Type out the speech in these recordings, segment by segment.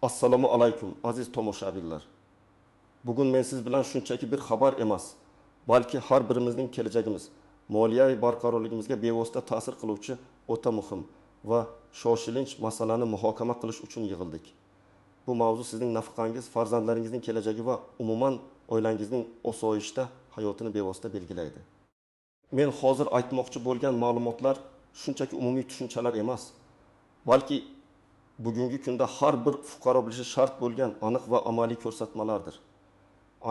Assalomu alaykum aziz tomoshabinlar. Bugun men siz bilan shunchaki bir xabar emas, balki har birimizning kelajagimiz, moliyaviy barqarorligimizga bevosita ta'sir qiluvchi o'ta muhim va shoshilinch masalani muhokama qilish uchun yig'ildik. Bu mavzu sizning nafaqangiz, farzandlaringizning kelajagi va umuman oilangizning osoyishta hayotini bevosita belgilaydi. Men hozir aytmoqchi bo'lgan ma'lumotlar shunchaki umumiy tushunchalar emas, balki bugungi kunda har bir fuqaro bilishi shart bo'lgan aniq va amaliy ko'rsatmalardir.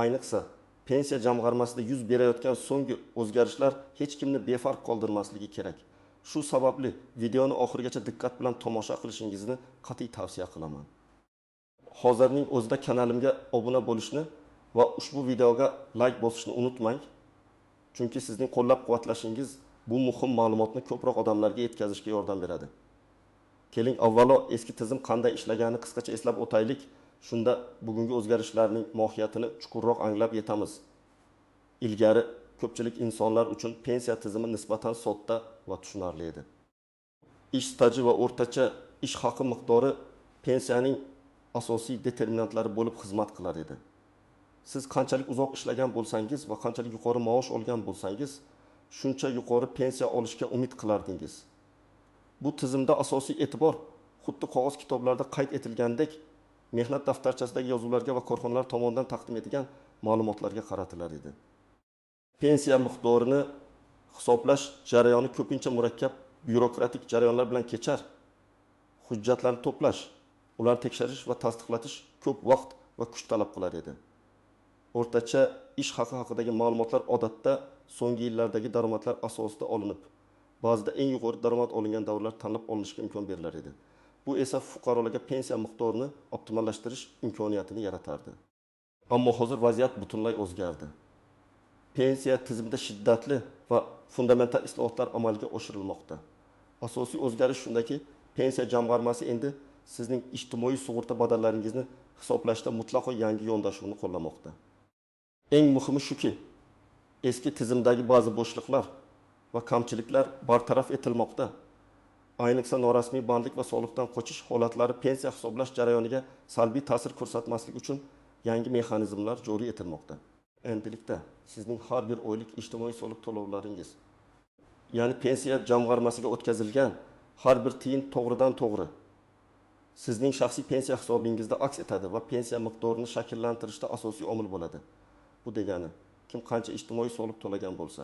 Ayniqsa, pensiya jamg'armasida yuz berayotgan so'nggi o'zgarishlar hech kimni befarq qoldirmasligi kerak. Shu sababli videoni oxirigacha diqqat bilan tomosha qilishingizni qat'iy tavsiya qilaman. Hozirning o'zida kanalimga obuna bo'lishni va ushbu videoga like bosishni unutmang. Chunki sizning qo'llab-quvvatlashingiz bu muhim ma'lumotni ko'proq odamlarga yetkazishga yordam beradi. Keling, avvalo eski tizim qanday ishlaganini qisqacha eslab o'taylik. Shunda bugungi o'zgarishlarning mohiyatini chuqurroq anglab yetamiz. Ilgari ko'pchilik insonlar uchun pensiya tizimi nisbatan sodda va tushunarli edi. Ish staji va o'rtacha ish haqi miqdori pensiyaning asosiy determinantlari bo'lib xizmat qilar edi. Siz qanchalik uzoq ishlagan bo'lsangiz va qanchalik yuqori maosh olgan bo'lsangiz, shuncha yuqori pensiya olishga umid qilardingiz. Bu tizimda asosiy e'tibor xuddi qog'oz kitoblarda qayd etilgandek mehnat daftarchasidagi yozuvlarga va korxonalar tomonidan taqdim etilgan ma'lumotlarga qaratilar edi. Pensiya miqdorini hisoblash jarayoni ko'pincha murakkab byurokratik jarayonlar bilan kechar. Hujjatlarni to'plash, ularni tekshirish va tasdiqlatish ko'p vaqt va kuch talab qilar edi. O'rtacha ish haqi haqidagi ma'lumotlar odatda so'nggi yillardagi daromadlar asosida olinib, ba'zida eng yuqori daromad olingan davrlar tanlab olinishga imkon berilar edi. Bu esa fuqarolarga pensiya miqdorini optimallashtirish imkoniyatini yaratardi. Ammo hozir vaziyat butunlay o'zgardi. Pensiya tizimida shiddatli va fundamental islohotlar amalga oshirilmoqda. Asosiy o'zgarish shundaki, pensiya jamg'armasi endi sizning ijtimoiy sug'urta badallaringizni hisoblashda mutlaqo yangi yondashuvni qo'llamoqda. Eng muhimi shuki, eski tizimdagi ba'zi bo'shliqlar va kamchiliklar bartaraf etilmoqda. Ayniqsa norasmiy bandlik va soliqdan qochish holatlari pensiya hisoblash jarayoniga salbiy ta'sir ko'rsatmaslik uchun yangi mexanizmlar joriy etilmoqda. Endilikda sizning har bir oylik ijtimoiy soliq to'lovlaringiz, ya'ni pensiya jamg'armasiga o'tkazilgan har bir tiyin to'g'ridan to'g'ri sizning shaxsiy pensiya hisobingizda aks etadi va pensiya miqdorini shakllantirishda asosiy omil bo'ladi. Bu degani, kim qancha ijtimoiy soliq to'lagan bo'lsa,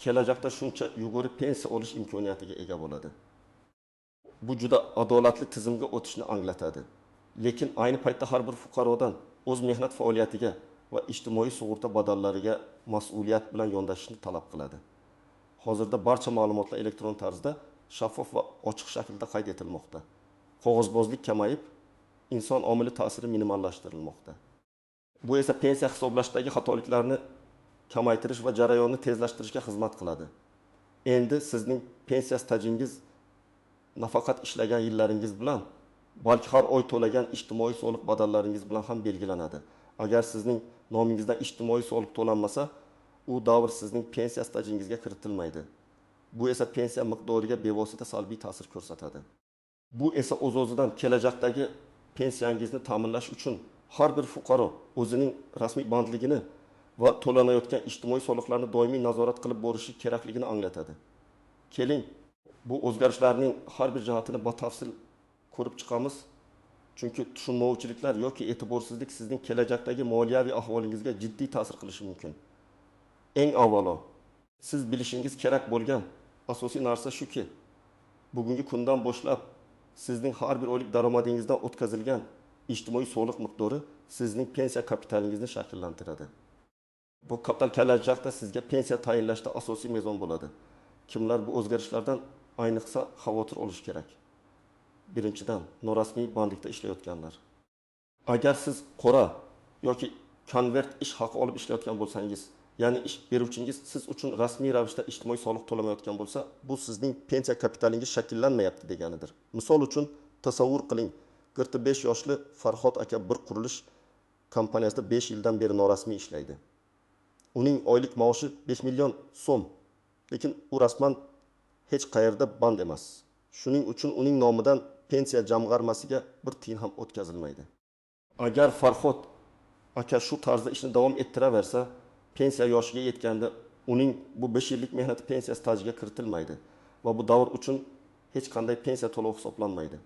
kelajakda shuncha yuqori pensiya olish imkoniyatiga ega bo'ladi. Bu juda adolatli tizimga o'tishni anglatadi. Lekin ayni paytda har bir fuqarodan o'z mehnat faoliyatiga va ijtimoiy sug'urta badallariga mas'uliyat bilan yondashishni talab qiladi. Hozirda barcha ma'lumotlar elektron tarzda shaffof va ochiq shaklda qayd etilmoqda. Qog'ozbozlik kamayib, inson omili ta'siri minimallashtirilmoqda. Bu esa pensiya hisoblashdagi xatoliklarni kamaytirish va jarayonni tezlashtirishga xizmat qiladi. Endi sizning pensiya stajingiz nafaqat ishlagan yillaringiz bilan, balki har oy to'lagan ijtimoiy soliq badallaringiz bilan ham belgilanadi. Agar sizning nomingizdan ijtimoiy soliq to'lanmasa, u davr sizning pensiya stajingizga kiritilmaydi. Bu esa pensiya miqdoriga bevosita salbiy ta'sir ko'rsatadi. Bu esa o'z-o'zidan kelajakdagi pensiyangizni ta'minlash uchun har bir fuqaro o'zining rasmiy bandligini va to'lanayotgan ijtimoiy soliqlarni doimiy nazorat qilib borishi kerakligini anglatadi. Keling, bu o'zgarishlarning har bir jihatini batafsil ko'rib chiqamiz. Chunki tushunmovchiliklar yoki e'tiborsizlik sizning kelajakdagi moliyaviy ahvolingizga jiddiy ta'sir qilishi mumkin. Eng avvalo, siz bilishingiz kerak bo'lgan asosiy narsa shuki, bugungi kundan boshlab sizning har bir oylik daromadingizdan o'tkazilgan ijtimoiy soliq miqdori sizning pensiya kapitalingizni shakllantiradi. Bu kapital kelajakda sizga pensiya tayinlashda asosiy mezon bo'ladi. Kimlar bu o'zgarishlardan ayniqsa xavotir olish kerak? Birinchidan, norasmiy bandlikda ishlayotganlar. Agar siz qora yoki konvert ish haqi olib ishlayotgan bo'lsangiz, ya'ni ish beruvchingiz siz uchun rasmiy ravishda ijtimoiy soliq to'lamayotgan bo'lsa, bu sizning pensiya kapitalingiz shakllanmayapti deganidir. Misol uchun tasavvur qiling, 45 yoshli Farhod aka bir qurilish kompaniyasida 5 yildan beri norasmiy ishlaydi. Uning oylik maoshi 5 million so'm, lekin u rasman hech qayerda band emas. Shuning uchun uning nomidan pensiya jamg'armasiga bir tiyin ham o'tkazilmaydi. Agar Farhod aka shu tarzda ishni davom ettiraversa, pensiya yoshiga yetganda uning bu 5 yillik mehnat pensiya stajiga kiritilmaydi va bu davr uchun hech qanday pensiya to'lovi hisoblanmaydi.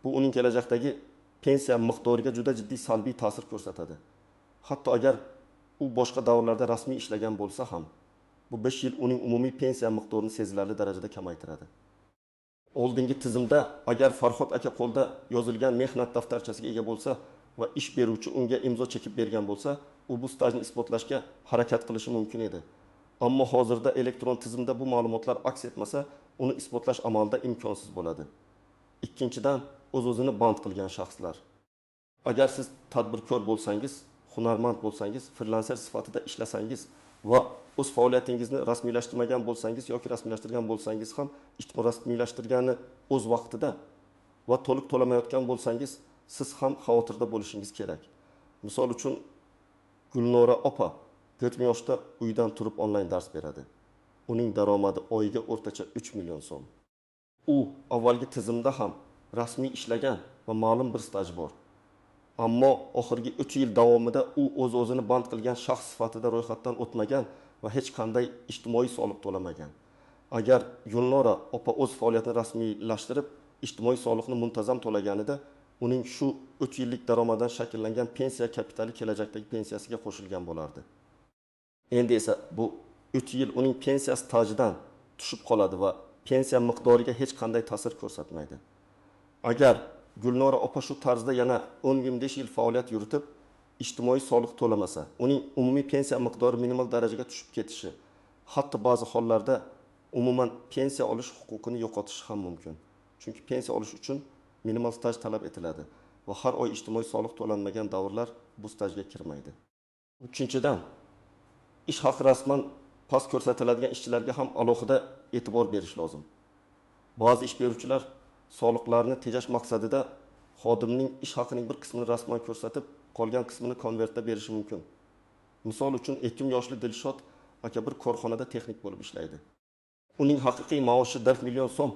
Bu uning kelajakdagi pensiya miqdoriga juda jiddiy salbiy ta'sir ko'rsatadi. Hatto agar u boshqa davrlarda rasmiy ishlagan bo'lsa ham, bu 5 yil uning umumiy pensiya miqdorini sezilarli darajada kamaytiradi. Oldingi tizimda agar Farhod aka qo'lda yozilgan mehnat daftarchasiga ega bo'lsa va ish beruvchi unga imzo chekib bergan bo'lsa, u bu stajni isbotlashga harakat qilishi mumkin edi. Ammo hozirda elektron tizimda bu ma'lumotlar aks etmasa, uni isbotlash amalda imkonsiz bo'ladi. Ikkinchidan, o'z-o'zini band qilgan shaxslar. Agar siz tadbirkor bo'lsangiz, hunarmand bo'lsangiz, frilanser sifatida ishlasangiz va o'z faoliyatingizni rasmiylashtirmagan bo'lsangiz yoki rasmiylashtirgan bo'lsangiz ham, rasmiylashtirgani o'z vaqtida va to'liq to'lamayotgan bo'lsangiz, siz ham xavotirda bo'lishingiz kerak. Misol uchun Gulnora opa 40 yoshda uydan turib onlayn dars beradi. Uning daromadi oyiga o'rtacha 3 million so'm. U avvalgi tizimda ham rasmiy ishlagan va ma'lum bir staj bor. Ammo oxirgi 3 yil davomida u o'z-o'zini band qilgan shaxs sifatida ro'yxatdan o'tmagan va hech qanday ijtimoiy soliq to'lamagan. Agar Gulnora opa o'z faoliyatini rasmiylashtirib, ijtimoiy soliqni muntazam to'laganida, uning shu 3 yillik daromadidan shakllangan pensiya kapitali kelajakdagi pensiyasiga qo'shilgan bo'lardi. Endi esa bu 3 yil uning pensiya stajidan tushib qoladi va pensiya miqdoriga hech qanday ta'sir ko'rsatmaydi. Agar Gulnora opa shu tarzda yana 10-15 yil faoliyat yuritib, ijtimoiy soliq to'lamasa, uning umumiy pensiya miqdori minimal darajaga tushib ketishi, hatto ba'zi hollarda umuman pensiya olish huquqini yo'qotishi ham mumkin. Chunki pensiya olish uchun minimal staj talab etiladi va har oy ijtimoiy soliq to'lanmagan davrlar bu stajga kirmaydi. Uchinchidan, ish haqi rasman past ko'rsatiladigan ishchilarga ham alohida e'tibor berish lozim. Ba'zi ish beruvchilar soliqlarni tejash maqsadida xodimning ish haqining bir qismini rasman ko'rsatib, qolgan qismini konvertda berishi mumkin. Misol uchun 2 yoshli Dilshod aka bir korxonada texnik bo'lib ishlaydi. Uning haqiqiy maoshi 4 million so'm.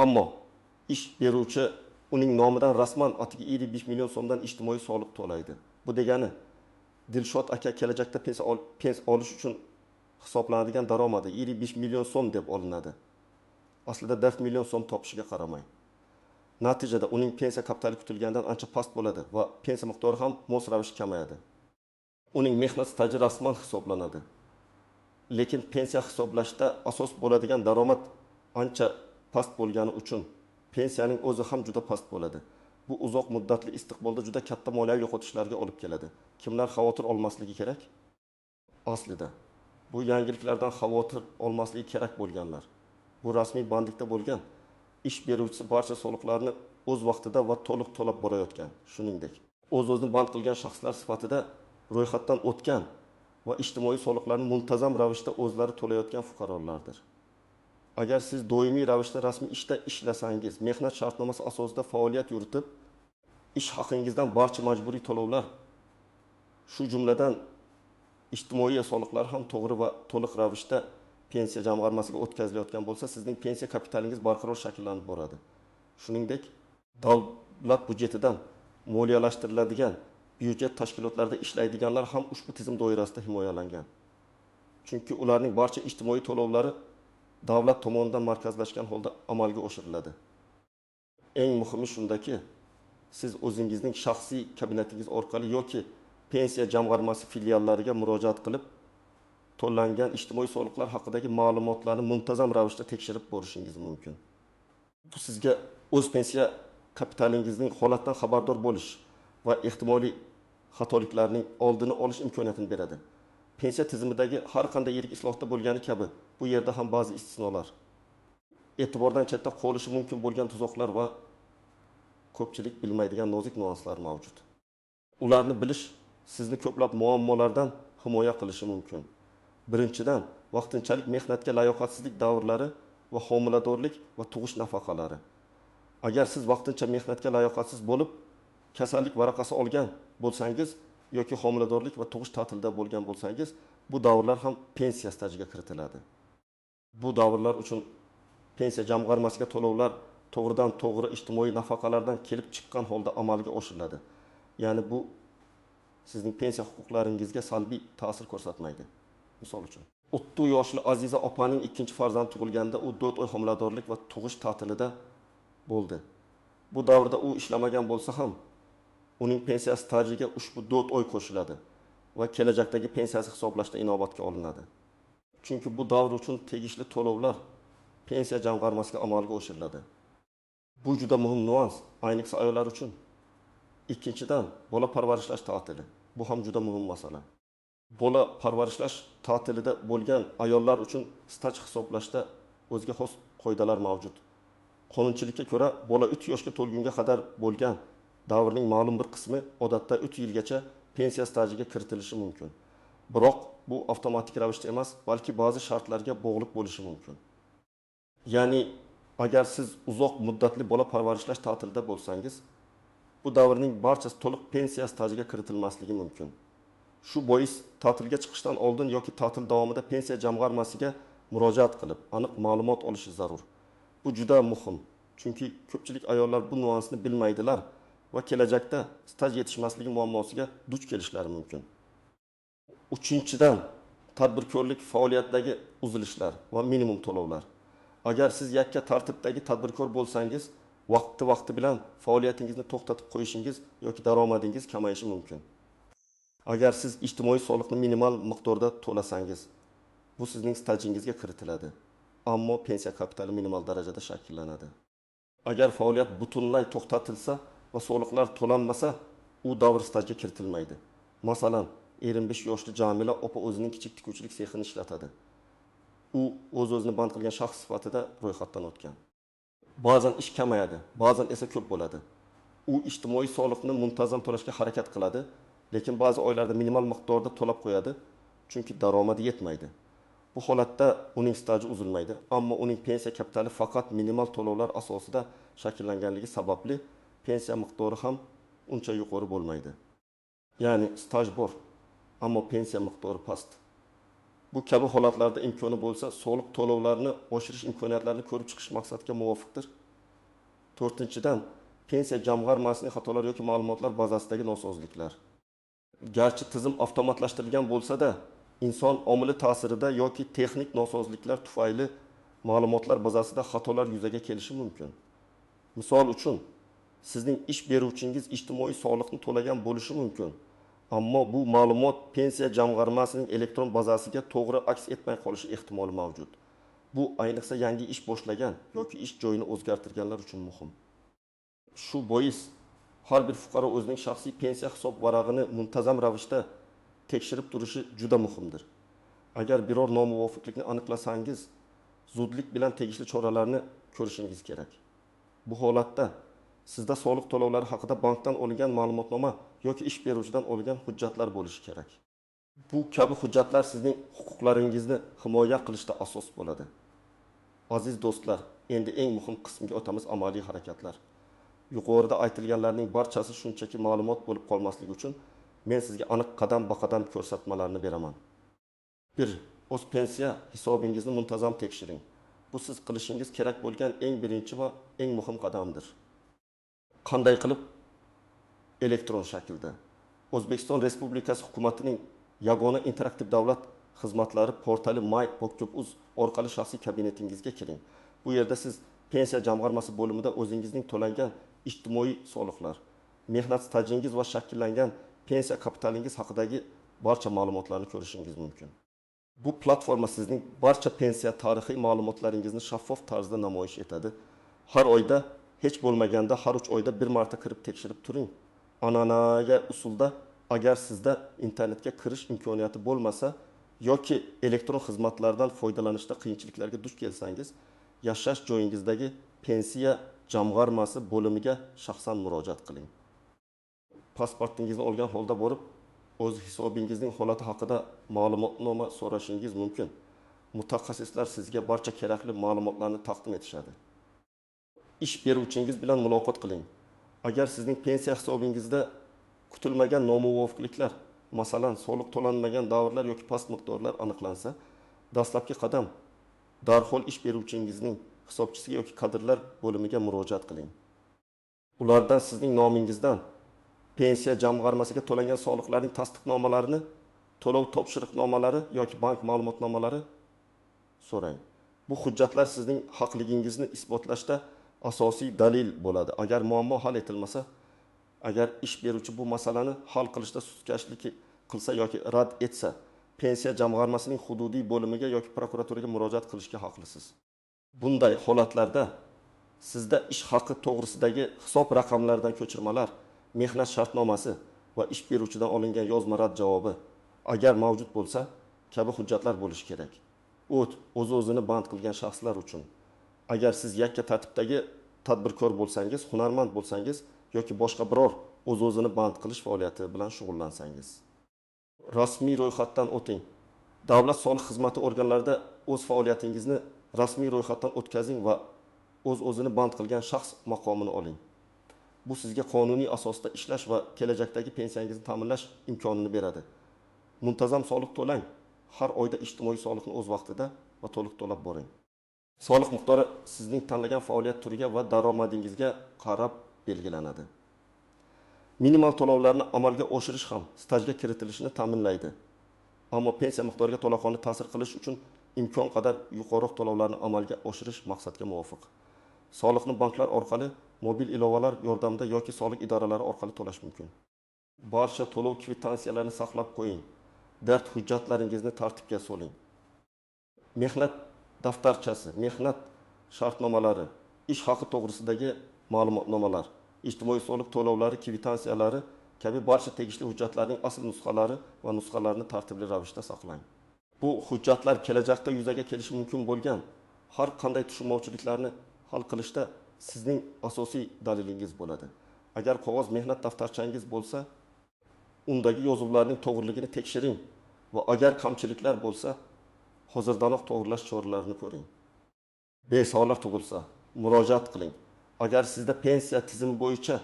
Ammo ish beruvchi uning nomidan rasman atiga 5 million so'mdan ijtimoiy soliq to'laydi. Bu degani Dilshod aka kelajakda pensiya olish uchun hisoblanadigan daromadi 5 million so'm deb olinadi. Aslida 4 million so'm topishiga qaramay. Natijada uning pensiya kapitali kutilgandan ancha past bo'ladi va pensiya miqdori ham mos ravishda kamayadi. Uning mehnat staji rasman hisoblanadi. Lekin pensiya hisoblashda asos bo'ladigan daromad ancha past bo'lgani uchun pensiyaning o'zi ham juda past bo'ladi. Bu uzoq muddatli istiqbolda juda katta moliyaviy yo'qotishlarga olib keladi. Kimlar xavotir olmasligi kerak? Aslida bu yangiliklardan xavotir olmasligi kerak bo'lganlar. Bu rasmiy bandlikda bo'lgan ish beruvchisi barcha soliqlarni o'z vaqtida va to'liq to'lab borayotgan. Shuningdek, o'z-o'zini band qilgan shaxslar sifatida ro'yxatdan o'tgan va ijtimoiy soliqlarni muntazam ravishda o'zlari to'layotgan fuqarolardir. Agar siz doimiy ravishda rasmiy ishda ishlasangiz, mehnat shartnomasi asosida faoliyat yuritib, ish haqingizdan barcha majburiy to'lovlar, shu jumladan ijtimoiy soliqlar ham to'g'ri va to'liq ravishda pensiya jamg'armasiga o'tkazilayotgan bo'lsa, sizning pensiya kapitalingiz barqaror shakllanib boradi. Shuningdek, davlat budjetidan moliyalashtiriladigan byudjet tashkilotlarida ishlaydiganlar ham ushbu tizim doirasida himoyalangan. Chunki ularning barcha ijtimoiy to'lovlari davlat tomonidan markazlashgan holda amalga oshiriladi. Eng muhimi shundaki, siz o'zingizning shaxsiy kabinetingiz orqali yoki pensiya jamg'armasi filiallariga murojaat qilib, to'langan ijtimoiy soliqlar haqidagi ma'lumotlarni muntazam ravishda tekshirib borishingiz mumkin. Bu sizga o'z pensiya kapitalingizning holatidan xabardor bo'lish va ehtimoliy xatoliklarning oldini olish imkoniyatini beradi. Pensiya tizimidagi har qanday yirik islohotda bo'lgani kabi, bu yerda ham ba'zi istisnolar, e'tibordan chetda qolishi mumkin bo'lgan tuzoqlar va ko'pchilik bilmaydigan nozik nuanslar mavjud. Ularni bilish sizni ko'plab muammolardan himoya qilishi mumkin. Birinchidan, vaqtinchalik mehnatga layoqatsizlik davrlari va homiladorlik va tug'ish nafaqalari. Agar siz vaqtincha mehnatga layoqatsiz bo'lib, kasallik varaqasi olgan bo'lsangiz yoki homiladorlik va tug'ish ta'tilida bo'lgan bo'lsangiz, bu davrlar ham pensiya stajiga kiritiladi. Bu davrlar uchun pensiya jamg'armasiga to'lovlar to'g'ridan to'g'ri ijtimoiy nafaqalardan kelib chiqqan holda amalga oshiriladi. Ya'ni bu sizning pensiya huquqlaringizga salbiy ta'sir ko'rsatmaydi. Misol uchun 30 yoshli Aziza opaning ikkinchi farzandi tug'ilganda u 4 oy homiladorlik va tug'ish ta'tilida bo'ldi. Bu davrda u ishlamagan bo'lsa ham uning pensiya stajiga ushbu 4 oy qo'shiladi va kelajakdagi pensiyasi hisoblashda inobatga olinadi. Chunki bu davr uchun tegishli to'lovlar pensiya jamg'armasiga amalga oshiriladi. Bu juda muhim nuans, ayniqsa ayollar uchun. Ikkinchidan, bola parvarishlash ta'tili. Bu ham juda muhim masala. Bola parvarishlash ta'tilida bo'lgan ayollar uchun staj hisoblashda o'ziga xos qoidalar mavjud. Qonunchilikka ko'ra, bola 3 yoshga to'lgunga qadar bo'lgan davrning ma'lum bir qismi odatda 3 yilgacha pensiya stajiga kiritilishi mumkin. Biroq bu avtomatik ravishda emas, balki ba'zi shartlarga bog'liq bo'lishi mumkin. Ya'ni agar siz uzoq muddatli bola parvarishlash ta'tilida bo'lsangiz, bu davrning barchasi to'liq pensiya stajiga kiritilmasligi mumkin. Shu bois ta'tilga chiqishdan oldin yoki ta'til davomida pensiya jamg'armasiga murojaat qilib, aniq ma'lumot olishi zarur. Bu juda muhim. Chunki ko'pchilik ayollar bu nuansni bilmaydilar va kelajakda staj yetishmasligi muammosiga duch kelishlari mumkin. Uchinchidan, tadbirkorlik faoliyatidagi uzilishlar va minimum to'lovlar. Agar siz yakka tartibdagi tadbirkor bo'lsangiz, vaqti bilan faoliyatingizni to'xtatib qo'yishingiz yoki daromadingiz kamayishi mumkin. Agar siz ijtimoiy soliqni minimal miqdorda to'lasangiz, bu sizning stajingizga kiritiladi. Ammo pensiya kapitali minimal darajada shakllanadi. Agar faoliyat butunlay to'xtatilsa va soliqlar to'lanmasa, u davr stajga kiritilmaydi. Masalan, 25 yoshli Jamila opa o'zining kichik tikuvchilik sexini ishlatadi. U o'z-o'zini band qilgan shaxs sifatida ro'yxatdan o'tgan. Ba'zan ish kamayadi, ba'zan esa ko'p bo'ladi. U ijtimoiy soliqni muntazam to'lashga harakat qiladi, lekin ba'zi oylarda minimal miqdorda to'lab qo'yadi, chunki daromadi yetmaydi. Bu holatda uning staji uzilmaydi, ammo uning pensiya kapitali faqat minimal to'lovlar asosida shakllanganligi sababli pensiya miqdori ham uncha yuqori bo'lmaydi. Ya'ni staj bor, ammo pensiya miqdori past. Bu kabi holatlarda imkoni bo'lsa, soliq to'lovlarini oshirish imkoniyatlarini ko'rib chiqish maqsadga muvofiqdir. 4-dan, pensiya jamg'armasining xatolar yoki ma'lumotlar bazasidagi nosozliklar. Garchi tizim avtomatlashtirilgan bo'lsa-da, inson omili ta'sirida yoki texnik nosozliklar tufayli ma'lumotlar bazasida xatolar yuzaga kelishi mumkin. Misol uchun, sizning ish beruvchingiz ijtimoiy soliqni to'lagan bo'lishi mumkin. Ammo bu ma'lumot pensiya jamg'armasining elektron bazasiga to'g'ri aks etmay qolishi ehtimoli mavjud. Bu ayniqsa yangi ish boshlagan yoki ish joyini o'zgartirganlar uchun muhim. Shu bois har bir fuqaro o'zining shaxsiy pensiya hisob varag'ini muntazam ravishda tekshirib turishi juda muhimdir. Agar biror nomuvofiqlikni aniqlasangiz, zudlik bilan tegishli choralarni ko'rishingiz kerak. Bu holatda sizda soliq to'lovlari haqida bankdan olingan ma'lumotnoma yoki ish beruvchidan olingan hujjatlar bo'lishi kerak. Bu kabi hujjatlar sizning huquqlaringizni himoya qilishda asos bo'ladi. Aziz do'stlar, endi eng muhim qismga o'tamiz: amaliy harakatlar. Yuqorida aytilganlarning barchasi shunchaki ma'lumot bo'lib qolmasligi uchun men sizga aniq qadam-baqadam ko'rsatmalarni beraman. 1. O'z pensiya hisobingizni muntazam tekshiring. Bu siz qilishingiz kerak bo'lgan eng birinchi va eng muhim qadamdir. Qanday qilib? Elektron shaklda. O'zbekiston Respublikasi hukumatining yagona interaktiv davlat xizmatlari portali my.gov.uz orqali shaxsiy kabinetingizga kiring. Bu yerda siz pensiya jamg'armasi bo'limida o'zingizning to'langan ijtimoiy soliqlar, mehnat stajingiz va shakllangan pensiya kapitalingiz haqidagi barcha ma'lumotlarni ko'rishingiz mumkin. Bu platforma sizning barcha pensiya tarixiy ma'lumotlaringizni shaffof tarzda namoyish etadi. Har oyda, hech bo'lmaganda har 3 oyda bir marta kirib tekshirib turing. An'anaga usulda agar sizda internetga kirish imkoniyati bo'lmasa yoki elektron xizmatlardan foydalanishda qiyinchiliklarga duch kelsangiz, yashash joyingizdagi pensiya jamg'armasi bo'limiga shaxsan murojaat qiling. Pasportingizni olgan holda borib, o'z hisobingizning holati haqida ma'lumotnoma so'rashingiz mumkin. Mutaxassislar sizga barcha kerakli ma'lumotlarni taqdim etishadi. Ish beruvchingiz bilan muloqot qiling. Agar sizning pensiya hisobingizda kutilmagan nomuvofiqliklar, masalan, soliq to'lanmagan davrlar yoki past miqdorlar aniqlansa, dastlabki qadam darhol ish beruvchingizning hisobchisiga yoki kadrlar bo'limiga murojaat qiling. Ulardan sizning nomingizdan pensiya jamg'armasiga to'langan soliqlarning tasdiqnomalarini, to'lov topshiriqnomalari yoki bank ma'lumotnomalari so'rang. Bu hujjatlar sizning haqligingizni isbotlashda asosiy dalil bo'ladi. Agar muammo hal etilmasa, agar ish beruvchi bu masalani hal qilishda sustkashlik qilsa yoki rad etsa, pensiya jamg'armasining hududiy bo'limiga yoki prokuraturaga murojaat qilishga haqlisiz. Bunday holatlarda sizda ish haqi to'g'risidagi hisob raqamlaridan ko'chirmalar, mehnat shartnomasi va ish beruvchidan olingan yozma rad javobi agar mavjud bo'lsa, kabi hujjatlar bo'lishi kerak. O'z-o'zini band qilgan shaxslar uchun. Agar siz yakka tartibdagi tadbirkor bo'lsangiz, hunarmand bo'lsangiz yoki boshqa biror o'z-o'zini band qilish faoliyati bilan shug'ullansangiz, rasmiy ro'yxatdan o'ting. Davlat soliq xizmati organlarida o'z faoliyatingizni rasmiy ro'yxatdan o'tkazing va o'z-o'zini band qilgan shaxs maqomini oling. Bu sizga qonuniy asosda ishlash va kelajakdagi pensiyangizni ta'minlash imkonini beradi. Muntazam soliq to'lang. Har oyda ijtimoiy soliqni o'z vaqtida va to'liq to'lab boring. Soliq miqdori sizning tanlagan faoliyat turiga va daromadingizga qarab belgilanadi. Minimal to'lovlarni amalga oshirish ham stajga kiritilishini ta'minlaydi. Ammo pensiya miqdoriga to'laqonli ta'sir qilish uchun imkon qadar yuqoriroq to'lovlarni amalga oshirish maqsadga muvofiq. Soliqni banklar orqali, mobil ilovalar yordamida yoki soliq idoralari orqali to'lash mumkin. Barcha to'lov kvitansiyalarni saqlab qo'ying. Dard hujjatlaringizni tartibga soling. Mehnat daftarchasi, mehnat shartnomalari, ish haqi to'g'risidagi ma'lumotnomalar, ijtimoiy soliq to'lovlari kvitansiyalari kabi barcha tegishli hujjatlarning asl nusxalari va nusxalarini tartibli ravishda saqlang. Bu hujjatlar kelajakda yuzaga kelishi mumkin bo'lgan har qanday tushunmovchiliklarni hal qilishda sizning asosiy dalilingiz bo'ladi. Agar qog'oz mehnat daftarchangiz bo'lsa, undagi yozuvlarning to'g'riligini tekshiring va agar kamchiliklar bo'lsa, hozirdanoq to'g'rilash choralarini ko'ring. Besolih tug'ilsa, murojaat qiling. Agar sizda pensiya tizimi bo'yicha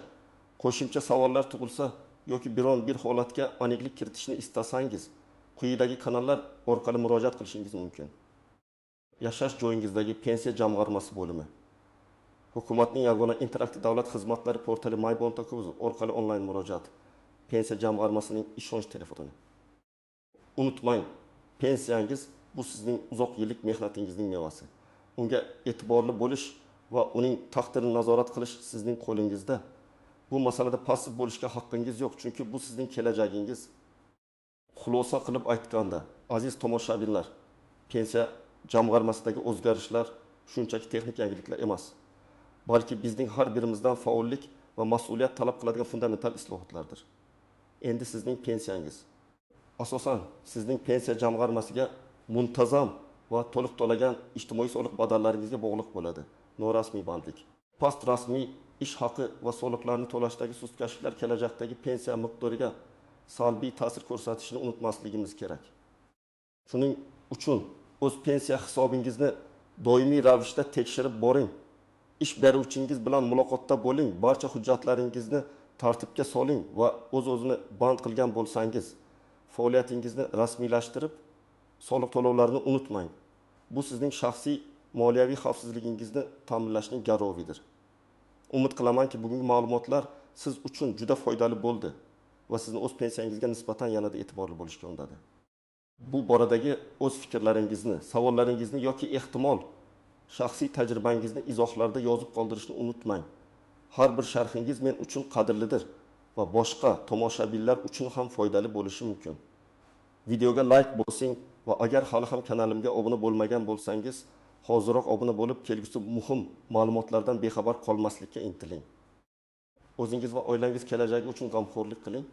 qo'shimcha savollar tug'ilsa yoki biron bir holatga aniqlik kiritishni istasangiz, quyidagi kanallar orqali murojaat qilishingiz mumkin. Yashash joyingizdagi pensiya jamg'armasi bo'limi, hukumatning yagona interaktiv davlat xizmatlari portali maybon.uz orqali onlayn murojaat, pensiya jamg'armasining ishonch telefoni. Unutmang, pensiyangiz bu sizning uzoq yillik mehnatingizning mevasi. Unga e'tiborli bo'lish va uning taqdirini nazorat qilish sizning qo'lingizda. Bu masalada passiv bo'lishga haqqingiz yo'q, chunki bu sizning kelajagingiz. Xulosa qilib aytganda, aziz tomoshabinlar, pensiya jamg'armasidagi o'zgarishlar shunchaki texnik yangiliklar emas, balki bizning har birimizdan faollik va mas'uliyat talab qiladigan fundamental islohotlardir. Endi sizning pensiyangiz asosan sizning pensiya jamg'armasiga muntazam va to'liq to'lagan ijtimoiy soliq badallaringizga bog'liq bo'ladi. Norasmiy bandlik, past rasmiy ish haqi va soliqlarni to'lashdagi sustkashliklar kelajakdagi pensiya miqdoriga salbiy ta'sir ko'rsatishini unutmasligimiz kerak. Shuning uchun o'z pensiya hisobingizni doimiy ravishda tekshirib boring. Ish beruvchingiz bilan muloqotda bo'ling, barcha hujjatlaringizni tartibga soling va o'z-o'zini band qilgan bo'lsangiz, faoliyatingizni rasmiylashtirib, soliq to'lovlarini unutmang. Bu sizning shaxsiy moliyaviy xavfsizligingizni ta'minlashning garovidir. Umid qilamanki, bugungi ma'lumotlar siz uchun juda foydali bo'ldi va sizni o'z pensiyangizga nisbatan yanada e'tiborli bo'lishga undadi. Bu boradagi o'z fikrlaringizni, savollaringizni yoki ehtimol shaxsiy tajribangizni izohlarda yozib qoldirishni unutmang. Har bir sharhingiz men uchun qadrlidir va boshqa tomoshabinlar uchun ham foydali bo'lishi mumkin. Videoga like bosing va agar hali ham kanalimga obuna bo'lmagan bo'lsangiz, hozirroq obuna bo'lib, kelgusi muhim ma'lumotlardan bexabar qolmaslikka intiling. O'zingiz va oilangiz kelajagi uchun g'amxo'rlik qiling.